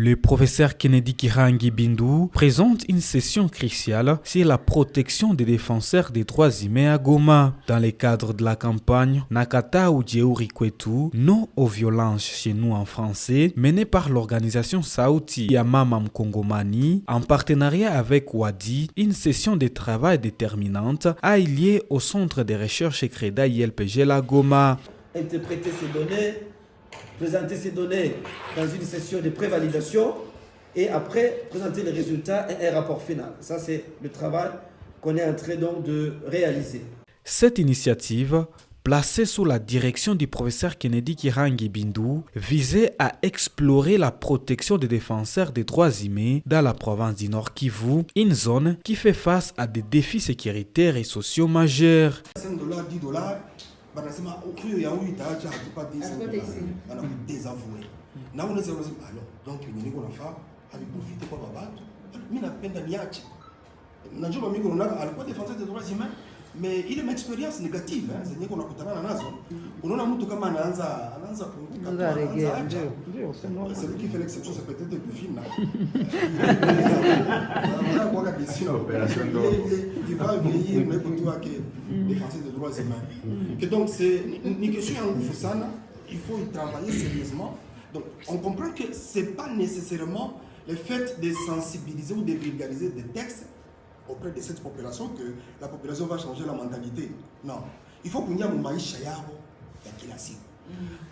Le professeur Kennedy Kirangi Bindu présente une session cruciale sur la protection des défenseurs des droits humains à Goma. Dans le cadre de la campagne Nakata Ujeuri Kwetu, non aux violences chez nous en français, menée par l'organisation Sauti Yamamam Kongomani, en partenariat avec Wadi, une session de travail déterminante a eu lieu au centre de recherche Creda ILPG La Goma. Interpréter ces données, présenter ces données dans une session de prévalidation et après présenter les résultats et un rapport final. Ça, c'est le travail qu'on est en train donc de réaliser. Cette initiative, placée sous la direction du professeur Kennedy Kirangi Bindu, visait à explorer la protection des défenseurs des droits humains dans la province du Nord Kivu, une zone qui fait face à des défis sécuritaires et sociaux majeurs. 5 dollars, 10 dollars. Banasema okiyo ya huyu itaacha hatupa bana kudésavouer na unaweza kusema alors donc niko nafaa aliprofite kwa babatu mimi napenda niache najua mimi kuna alikuwa défenseur des droits humains mais ile expérience négative zenye kuna kutana nazo unaona mtu kama anaanza kuanguka c'est lui qui fait l'exception, c'est peut-être le film là on a des opération il va vieillir mais pour toi que défenseur des droits humains que donc c'est une question en nguvu sana, il faut y travailler sérieusement. Donc on comprend que c'est pas nécessairement le fait de sensibiliser ou de vulgariser des textes auprès de cette population que la population va changer la mentalité. Non, il faut kunya maisha yao ya kila siku.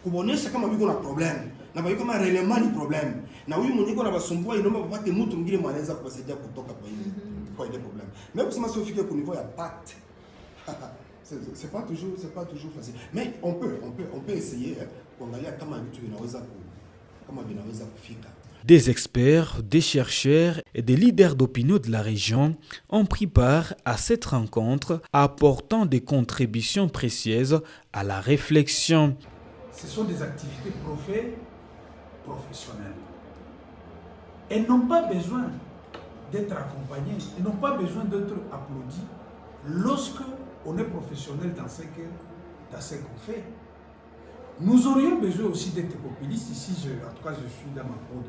Kubonesha kama biko na problem, na biko kama réellement ni problem. Na huyu mwenye kuna basumbua inaomba papate mtu mwingine mwanaweza kuwasaidia kutoka kwa ile problem. Mais kusema sio fike ku niveau ya pacte. C'est pas toujours facile. Mais on peut essayer kuangalia kama vitu vinaweza kufika. Des experts, des chercheurs et des leaders d'opinion de la région ont pris part à cette rencontre, apportant des contributions précieuses à la réflexion. Ce sont des activités professionnelles. Elles n'ont pas besoin d'être accompagnées, elles n'ont pas besoin d'être applaudies lorsque on est professionnel dans ce qu'on fait. Nous aurions besoin aussi d'être populistes. Ici, en tout cas, je suis dans ma peau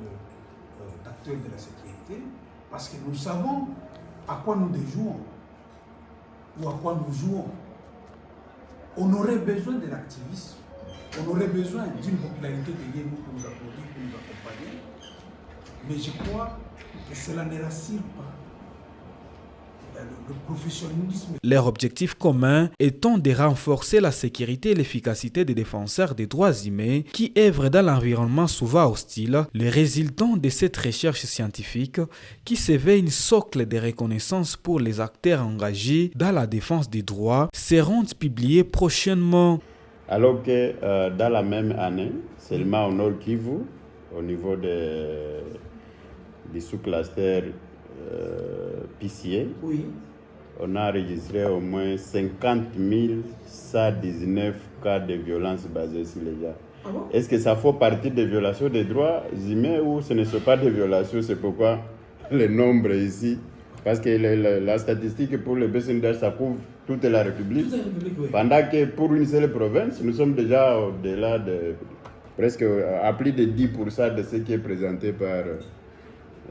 d'acteur de la sécurité, parce que nous savons à quoi nous déjouons ou à quoi nous jouons. On aurait besoin de l'activisme, on aurait besoin d'une popularité de nous pour nous applaudir, pour nous accompagner. Mais je crois que cela ne rassure pas. Le professionnalisme. Leur objectif commun étant de renforcer la sécurité et l'efficacité des défenseurs des droits humains qui œuvrent dans l'environnement souvent hostile. Les résultats de cette recherche scientifique qui se veut une socle de reconnaissance pour les acteurs engagés dans la défense des droits seront publiés prochainement. Alors que dans la même année, seulement au Nord Kivu, au niveau du sous-cluster PCA, oui. On a enregistré au moins 50 119 cas de violence basées sur les gens. Ah bon? Est-ce que ça fait partie des violations des droits humains ou ce ne sont pas des violations? C'est pourquoi le nombre ici, parce que la statistique pour le BCNDH, ça couvre toute la République. Oui. Pendant que pour une seule province, nous sommes déjà au-delà de presque à plus de 10% de ce qui est présenté par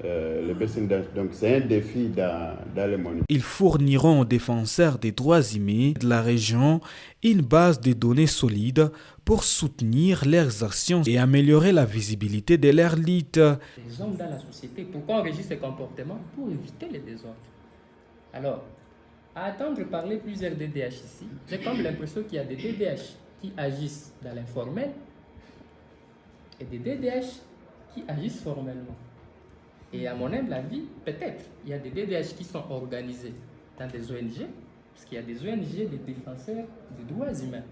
le BCNDH. Donc c'est un défi dans le monde. Ils fourniront aux défenseurs des droits humains de la région une base de données solides pour soutenir leurs actions et améliorer la visibilité de leur lutte. Les hommes dans la société, pourquoi on régit ces comportements? Pour éviter les désordres. Alors, à attendre parler plusieurs DDH ici, j'ai comme l'impression qu'il y a des DDH qui agissent dans l'informel et des DDH qui agissent formellement. Et à mon humble avis, peut-être, il y a des DDH qui sont organisés dans des ONG, parce qu'il y a des ONG des défenseurs des droits humains.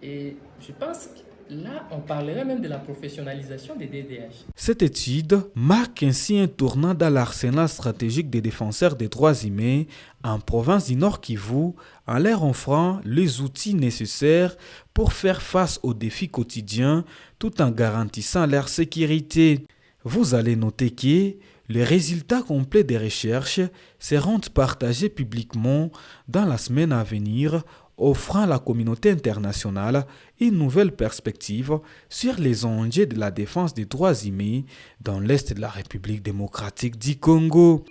Et je pense que là, on parlerait même de la professionnalisation des DDH. Cette étude marque ainsi un tournant dans l'arsenal stratégique des défenseurs des droits humains en province du Nord Kivu, en leur offrant les outils nécessaires pour faire face aux défis quotidiens tout en garantissant leur sécurité. Vous allez noter que Les résultats complets des recherches seront partagés publiquement dans la semaine à venir, offrant à la communauté internationale une nouvelle perspective sur les enjeux de la défense des droits humains dans l'Est de la République démocratique du Congo.